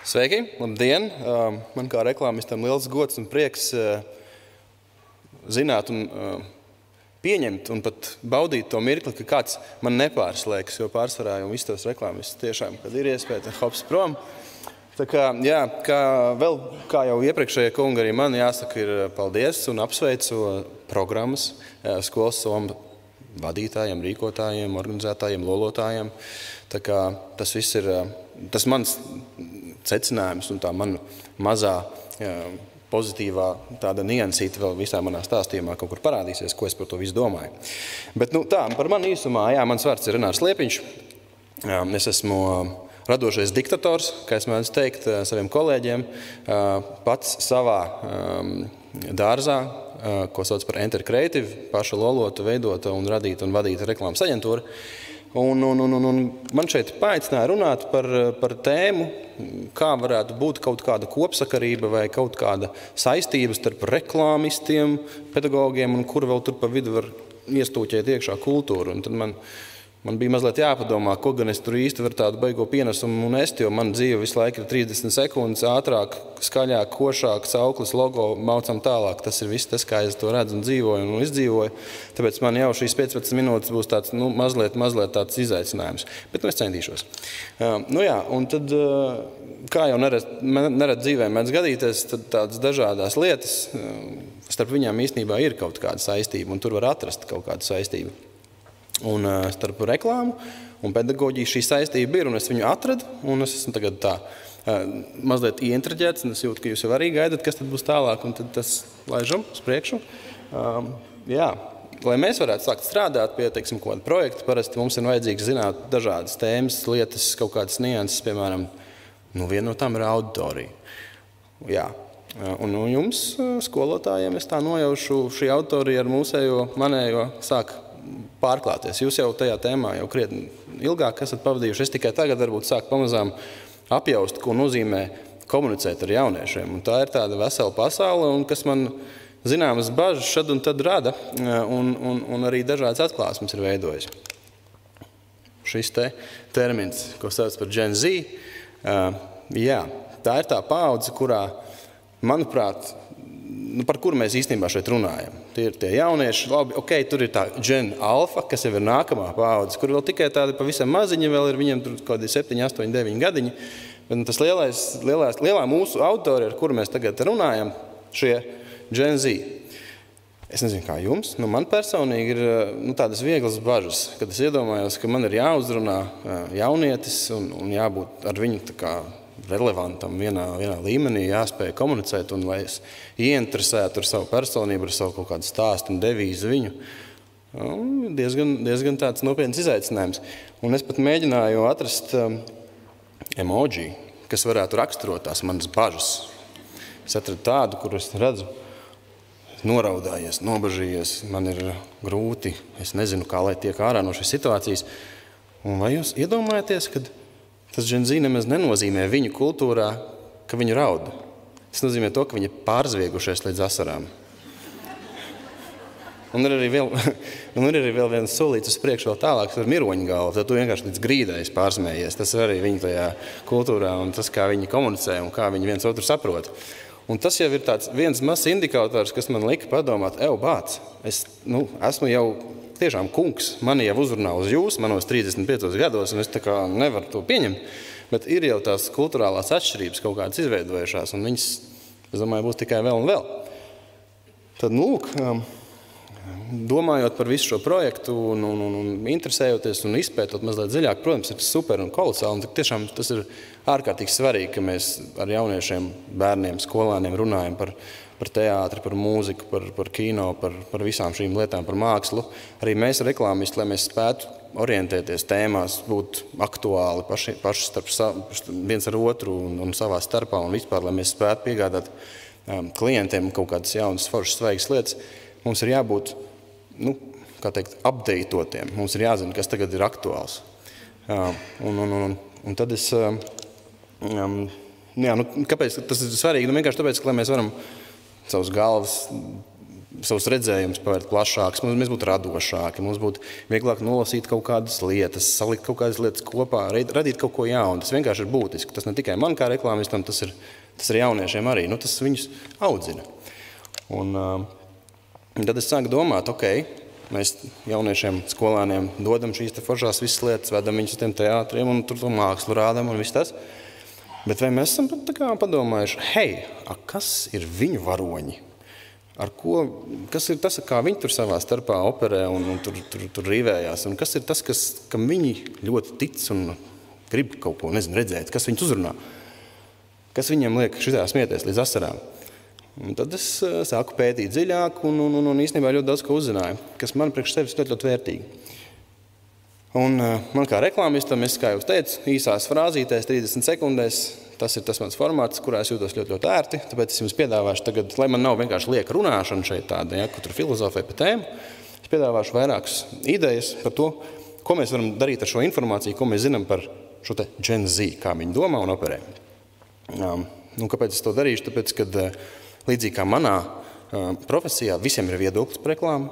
Sveiki, labdien! Man kā reklāmistam liels gods un prieks zināt un pieņemt un pat baudīt to mirkli, ka kāds man nepārslēgs, jo pārsvarā jau visus tos reklāmistus tiešām, kad ir iespēja, tad hops prom. Tā kā, jā, kā jau iepriekšējie kungi arī man jāsaka, ir paldies un apsveicu programmas Skolas Soma vadītājiem, rīkotājiem, organizētājiem, lolotājiem. Tā kā tas viss ir tas mans secinājums un tā mana mazā pozitīvā tāda niansīta vēl visā manā stāstījumā kaut kur parādīsies, ko es par to visu domāju. Bet tā, par mani īsumā, mans vārds ir Renārs Liepiņš. Es esmu radošais diktators, kā es mēdzu teikt saviem kolēģiem, pats savā dārzā, ko sauc par Enter Creative, paša lolota, veidota un radīta un vadīta reklāmas aģentūra. Un man šeit paaicināja runāt par tēmu, kā varētu būt kaut kāda kopsakarība vai kaut kāda saistība starp reklāmistiem, pedagogiem un kur vēl tur pa vidu var iestūķēt iekšā kultūru. Un tad man bija mazliet jāpadomā, ko gan es tur īsti varu tādu baigo pienesumu un est, jo man dzīve visu laiku ir 30 sekundes ātrāk, skaļāk, košāk, sauklis, logo, maucam tālāk. Tas ir viss tas, kā es to redzu un dzīvoju un izdzīvoju. Tāpēc man jau šīs 15 minūtes būs tāds, mazliet tāds izaicinājums. Bet es centīšos. Un tad, kā jau nerad dzīvē mēdz gadīties, tad tādas dažādās lietas, starp viņām īstenībā ir kaut kāda saistība, un tur var atrast kaut kādu saistību. Un starp reklāmu un pedagoģiju šī saistība ir, un es viņu atradu, un es esmu tagad tā mazliet ieintriģēts, un es jūtu, ka jūs jau arī gaidat, kas tad būs tālāk, un tad tas laižam uz priekšu. Lai mēs varētu sākt strādāt pie, teiksim, kaut kāda projekta, parasti mums ir vajadzīgs zināt dažādas tēmas, lietas, kaut kādas nianses, piemēram, viena no tām ir auditorija. Jā. Un jums, skolotājiem, es tā nojaušu, šī auditorija ar mūsējo, manējo sāk pārklāties. Jūs jau tajā tēmā jau krietni ilgāk esat pavadījuši. Es tikai tagad varbūt sāku pamazām apjaust, ko nozīmē komunicēt ar jauniešiem. Un tā ir tāda vesela pasaule, un kas man zināmas bažas šad un tad rada, un arī dažādas atklāsmes ir veidojis. Šis termins, ko sauc par Gen Z, tā ir tā paudze, kurā, manuprāt, par kuru mēs īstenībā šeit runājam. Tie ir tie jaunieši, labi, tur ir tā Gen Alpha, kas jau ir nākamā paudze, kur vēl tikai tādi pavisam maziņi, vēl ir viņiem tur kaut kādi 7, 8, 9 gadiņi. Bet tas lielā mūsu auditorija, ar kuru mēs tagad runājam, šie Gen Z. Es nezinu, kā jums, man personīgi ir tādas vieglas bažas, kad es iedomājos, ka man ir jāuzrunā jaunietis un jābūt ar viņu tā kā relevantam vienā līmenī, jāspēj komunicēt, un lai es ieinteresētu ar savu personību, ar savu kaut kādu stāstu un devīzu viņu. Diezgan tāds nopietns izaicinājums. Un es pat mēģināju atrast emoji, kas varētu raksturot tās manas bažas. Es atradu tādu, kur es redzu, noraudājies, nobažījies, man ir grūti, es nezinu, kā lai tiek ārā no šīs situācijas. Un vai jūs iedomājaties, kad tas Gen Z nemaz nenozīmē viņu kultūrā, ka viņi rauda. Tas nozīmē to, ka viņi ir pārzviegušies līdz asarām. Un ir arī vēl viens solīts uz priekšu vēl tālāk ar miroņu galvu, tad tu vienkārši līdz grīdais pārsmējies. Tas ir arī viņu tajā kultūrā un tas, kā viņi komunicē un kā viņi viens otru saprot. Un tas jau ir tāds viens mazs indikators, kas man lika padomāt, bāc, es esmu jau tiešām kungs, mani jau uzrunā uz jūs, manos 35 gados, un es tā kā nevaru to pieņemt, bet ir jau tās kulturālās atšķirības kaut kādas izveidojušās, un viņas, es domāju, būs tikai vēl un vēl. Tad, domājot par visu šo projektu un interesējoties un izpētot mazliet dziļāk, protams, ir super un kolosāli, un tiešām tas ir ārkārtīgi svarīgi, ka mēs ar jauniešiem, bērniem, skolāniem runājam par teātri, par mūziku, par kino, par visām šīm lietām, par mākslu. Arī mēs reklāmisti, lai mēs spētu orientēties tēmās, būt aktuāli paši starp viens ar otru un savā starpā un vispār, lai mēs spētu piegādāt klientiem kaut kādas jaunas, foršas, svaigas lietas, mums ir jābūt, updateotiem. Mums ir jāzina, kas tagad ir aktuāls. Un tad es, kāpēc tas ir svarīgi? Vienkārši tāpēc, ka mēs varam savas galvas savus redzējumus pavērt plašākus, mēs būtu radošāki, mums būtu vieglāk nolasīt kaut kādas lietas, salikt kaut kādas lietas kopā, radīt kaut ko jaunu. Tas vienkārši ir būtiski. Tas ne tikai man kā reklāmistam, tas ir jauniešiem arī. Tas viņus audzina. Un tad es sāku domāt, mēs jauniešiem, skolāniem dodam šīs te foršās visas lietas, vedam viņus uz tiem teātriem un tur to mākslu rādam un viss tas. Bet vai mēs esam padomājuši, kas ir viņu varoņi? Kas ir tas, kā viņi tur savā starpā operē un tur rīvējās? Un kas ir tas, kam viņi ļoti tic un grib kaut ko, redzēt? Kas viņus uzrunā? Kas viņiem liek šitā smieties līdz asarām? Un tad es sāku pētīt dziļāk un īstenībā ļoti daudz ko uzzināju, kas man priekš sevis ļoti vērtīgi. Un man kā reklāmistam, kā jau teicu, īsās frāzītēs, 30 sekundēs, tas ir tas mans formāts, kurā es jūtos ļoti ērti, tāpēc es jums piedāvāšu tagad, lai man nav vienkārši lieka runāšana šeit tāda, kur tur filozofē pa tēmu, es piedāvāšu vairākas idejas par to, ko mēs varam darīt ar šo informāciju, ko mēs zinām par šo te Gen Z, kā viņi domā un operē. Kāpēc es to darīšu? Tāpēc, kad līdzīgi kā manā profesijā visiem ir viedoklis par reklāmu,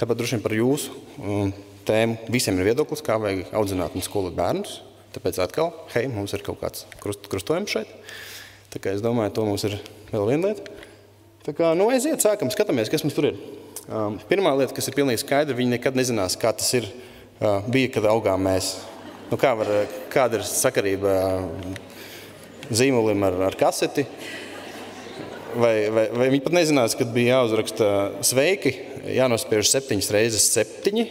tāpat droši vien par jūsu tēmu visiem ir viedoklis, kā vajag audzināt un skolot bērnus. Tāpēc atkal, mums ir kaut kāds krustojums šeit. Tā kā es domāju, to mums ir vēl viena lieta. Tā kā, aiziet, sākam, skatāmies, kas mums tur ir. Pirmā lieta, kas ir pilnīgi skaidra, viņi nekad nezinās, kā tas bija, kad augām mēs. Kāda ir sakarība zīmulim ar kaseti? Vai viņi pat nezinās, kad bija jāuzraksta sveiki, jānospiež 7 reizes 7,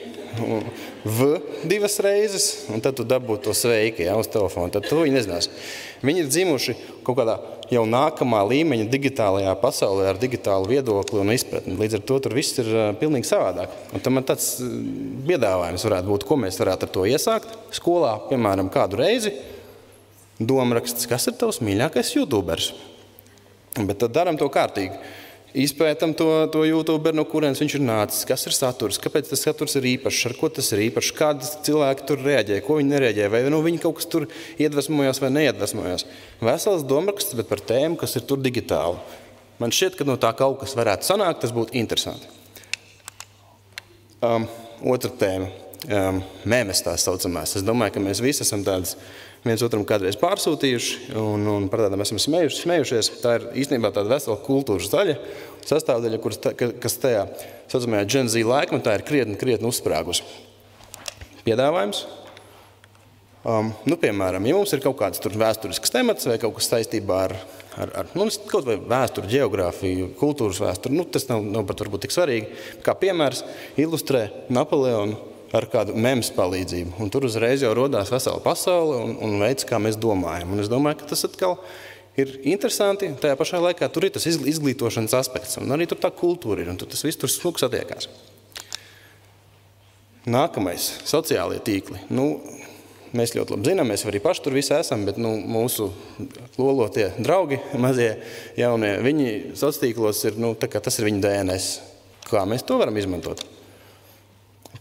V 2 reizes, un tad tu dabūtu to sveiki uz telefonu. Tad to viņi nezinās. Viņi ir dzimuši kaut kādā jau nākamā līmeņa digitālajā pasaulē ar digitālu viedokli un izpratni. Līdz ar to tur viss ir pilnīgi savādāk. Un tam man tāds piedāvājums varētu būt, ko mēs varētu ar to iesākt. Skolā, piemēram, kādu reizi domraksts, kas ir tavs mīļākais YouTubers? Bet tad daram to kārtīgi. Izpētam to YouTuberu, no kurienes viņš ir nācis, kas ir saturs, kāpēc tas saturs ir īpašs, ar ko tas ir īpašs, kādi cilvēki tur reaģē, ko viņi nereaģē, vai viņi kaut kas tur iedvesmojās vai neiedvesmojās. Vesels domraksts, bet par tēmu, kas ir tur digitāli. Man šķiet, ka no tā kaut kas varētu sanākt, tas būtu interesanti. Otra tēma. Mēmes tās saucamās. Es domāju, ka mēs visi esam tādas viens otram kādreiz pārsūtījuši un par tādām esam smējušies. Tā ir īstenībā tāda vesela kultūras daļa, sastāvdaļa, kas tajā saucamajā Gen Z laikmetā ir krietni uzsprāgusi. Piedāvājums. Piemēram, ja mums ir kaut kāds tur vēsturisks temats vai kaut kas saistībā ar kaut vai vēsturi, geogrāfiju, kultūras vēsturi, tas nav pat varbūt tik svarīgi. Kā piemērs ilustrē Napoleonu ar kādu memes palīdzību. Un tur uzreiz jau rodās vesela pasaule un veids, kā mēs domājam. Un es domāju, ka tas atkal ir interesanti. Tajā pašā laikā tur ir tas izglītošanas aspekts. Un arī tur tā kultūra ir. Un tas viss tur smuks attiekās. Nākamais – sociālie tīkli. Mēs ļoti labi zinām, mēs arī paši tur visi esam, bet mūsu lolotie draugi, mazie jaunie, viņi sociātīklos ir, tas ir viņu DNS. Kā mēs to varam izmantot?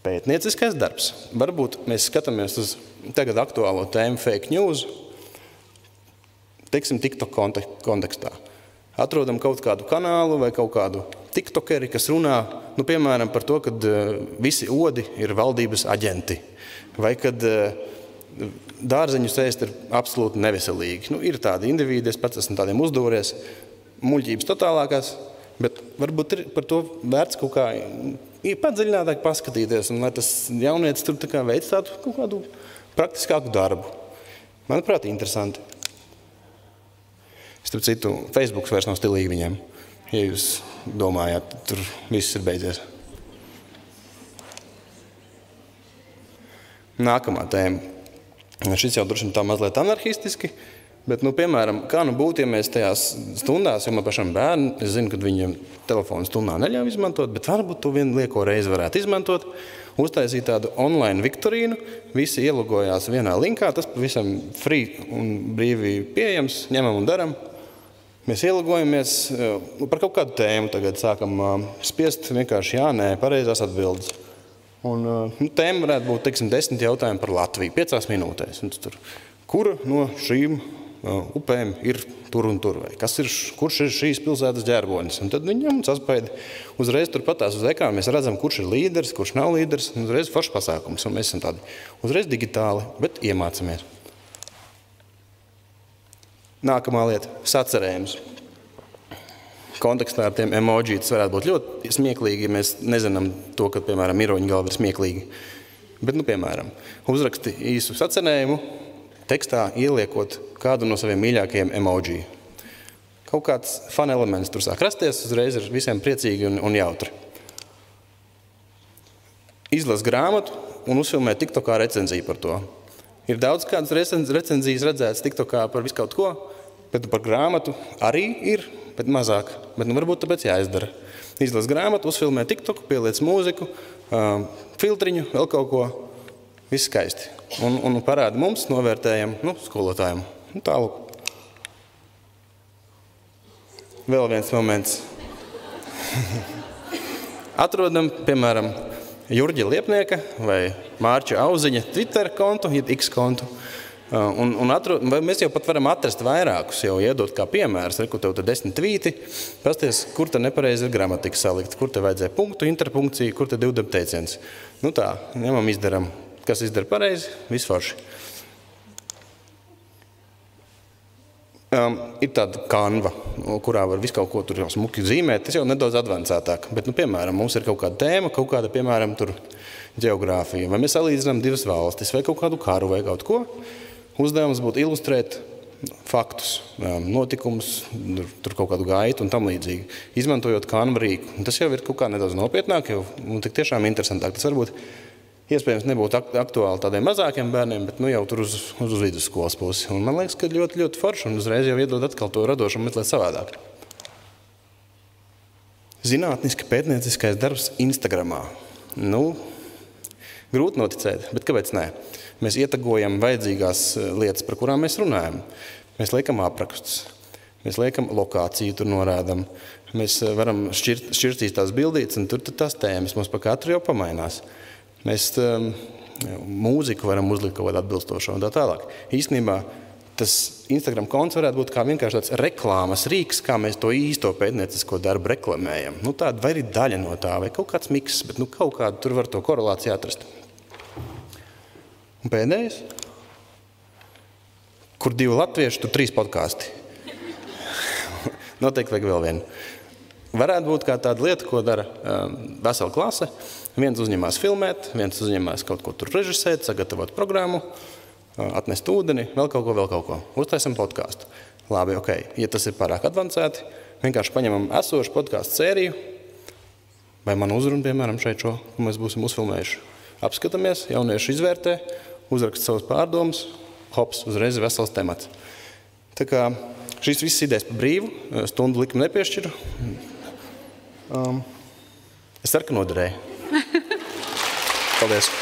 Pētnieciskais darbs. Varbūt mēs skatāmies uz tagad aktuālo tēmu fake news, teiksim, TikTok kontekstā. Atrodam kaut kādu kanālu vai kaut kādu tiktokeri, kas runā, piemēram, par to, ka visi odi ir valdības aģenti, vai kad dārzeņus ēst ir absolūti neveselīgi. Ir tādi indivīdi, es pats esmu tādiem uzdūries, muļķības totālākās, bet varbūt ir par to vērts kaut kā padziļinātāk paskatīties, un lai tas jaunietis tur veic tādu kaut kādu praktiskāku darbu. Manuprāt, interesanti. Starp citu, Facebooks vairs nav stilīgi viņiem. Ja jūs domājāt, tur viss ir beidzies. Nākamā tēma. Šis jau droši vien tā mazliet anarchistiski, bet, piemēram, kā būtu, ja mēs tajās stundās, jo man pašam bērni, es zinu, ka viņiem telefonu stundā neļauj izmantot, bet varbūt to vienu lieko reizi varētu izmantot, uztaisīt tādu online viktorīnu, visi ielogojās vienā linkā, tas pavisam free un brīvi pieejams, ņemam un daram. Mēs ielogojamies par kaut kādu tēmu, tagad sākam spiest vienkārši jā, nē, pareizās atbildes. Un tēma varētu būt, 10 jautājumi par Latviju, 5 minūtēs. Un tur, kura no šīm upēm ir tur un tur, vai kurš ir šīs pilsētas ģērbonis. Un tad viņam saspēja uzreiz turpatās uz ekrāna. Mēs redzam, kurš ir līderis, kurš nav līderis, un uzreiz foršs pasākums. Un mēs esam tādi uzreiz digitāli, bet iemācamies. Nākamā lieta – sacerējums. Kontekstā ar tiem emoji tas varētu būt ļoti smieklīgi, ja mēs nezinām to, ka, piemēram, iroņu galva ir smieklīgi. Bet, piemēram, uzraksti īsu sacerējumu, tekstā ieliekot kādu no saviem mīļākajiem emoji. Kaut kāds fun elements tur sāk rasties, uzreiz ir visiem priecīgi un jautri. Izlas grāmatu un uzfilmē TikTokā recenziju par to. Ir daudz kādas recenzijas redzētas TikTokā par visu kaut ko, bet par grāmatu arī ir, bet mazāk. Bet varbūt tāpēc jāizdara. Izlas grāmatu, uzfilmē TikToku, pieliec mūziku, filtriņu, vēl kaut ko. Viss skaisti. Un parāda mums, novērtējam, skolotājiem. Tālūk. Vēl viens moments. Atrodam, piemēram, Jurģa Liepnieka vai Mārča Auziņa Twitter kontu, jeb X kontu. Mēs jau pat varam atrast vairākus, jau iedot kā piemērs, kur tev tur 10 tvīti, pasties, kur te nepareizi ir gramatika salikt, kur te vajadzēja punktu, interpunkciju, kur te 2 teiciens. Tā, ņemam izdaram, kas izdara pareizi, visforši. Ir tāda Canva, kurā var visu kaut ko tur jau smuki zīmēt, tas jau nedaudz advancētāk, bet, piemēram, mums ir kaut kāda tēma, kaut kāda, piemēram, tur ģeogrāfija, vai mēs salīdzinām 2 valstis, vai kaut kādu karu, vai kaut ko. Uzdevums būtu ilustrēt faktus, notikumus, tur kaut kādu gaitu un tam līdzīgi, izmantojot Canva rīku. Tas jau ir kaut kā nedaudz nopietnāk, jau tik tiešām interesantāk. Tas varbūt iespējams nebūtu aktuāli tādiem mazākiem bērniem, bet jau tur uz vidusskolas pusi. Un man liekas, ka ļoti, ļoti forši un uzreiz jau iedod atkal to radošumu mazliet savādāk. Zinātniski pētnieciskais darbs Instagramā. Grūti noticēt, bet kāpēc nē? Mēs ietagojam vajadzīgās lietas, par kurām mēs runājam. Mēs liekam aprakstus, mēs liekam lokāciju, tur norādam. Mēs varam šķirstīt tās bildītes, un tur tās tēmas mums pa katru jau pamainās. Mēs mūziku varam uzlikt kaut kādu atbilstošo un tā tālāk. Īstenībā tas Instagram konts varētu būt kā vienkārši tāds reklāmas rīks, kā mēs to īsto pētniecisko darbu reklamējam. Tāda vai arī daļa no tā, vai kaut kāds miks, bet kaut kādu tur var to korelāciju atrast. Un pēdējais, kur 2 latvieši, tur 3 podkāsti. Noteikti vajag vēl vienu. Varētu būt kā tāda lieta, ko dara vesela klase. Viens uzņemās filmēt, viens uzņemās kaut ko tur režisēt, sagatavot programmu, atnest ūdeni, vēl kaut ko. Uztaisam podkāstu. Labi, ok. Ja tas ir pārāk advancēti, vienkārši paņemam esošu podkāstu sēriju, vai manu uzrunu, piemēram, šeit šo, ko mēs būsim uzfilmējuši. Apskatāmies, jaunieši izvērtē, uzrakst savus pārdomus, hops, uzreiz vesels temats. Tā kā šīs visas idejas pa brīvu, stundu likumu nepiešķiru. Es ceru, ka noderēju. Paldies!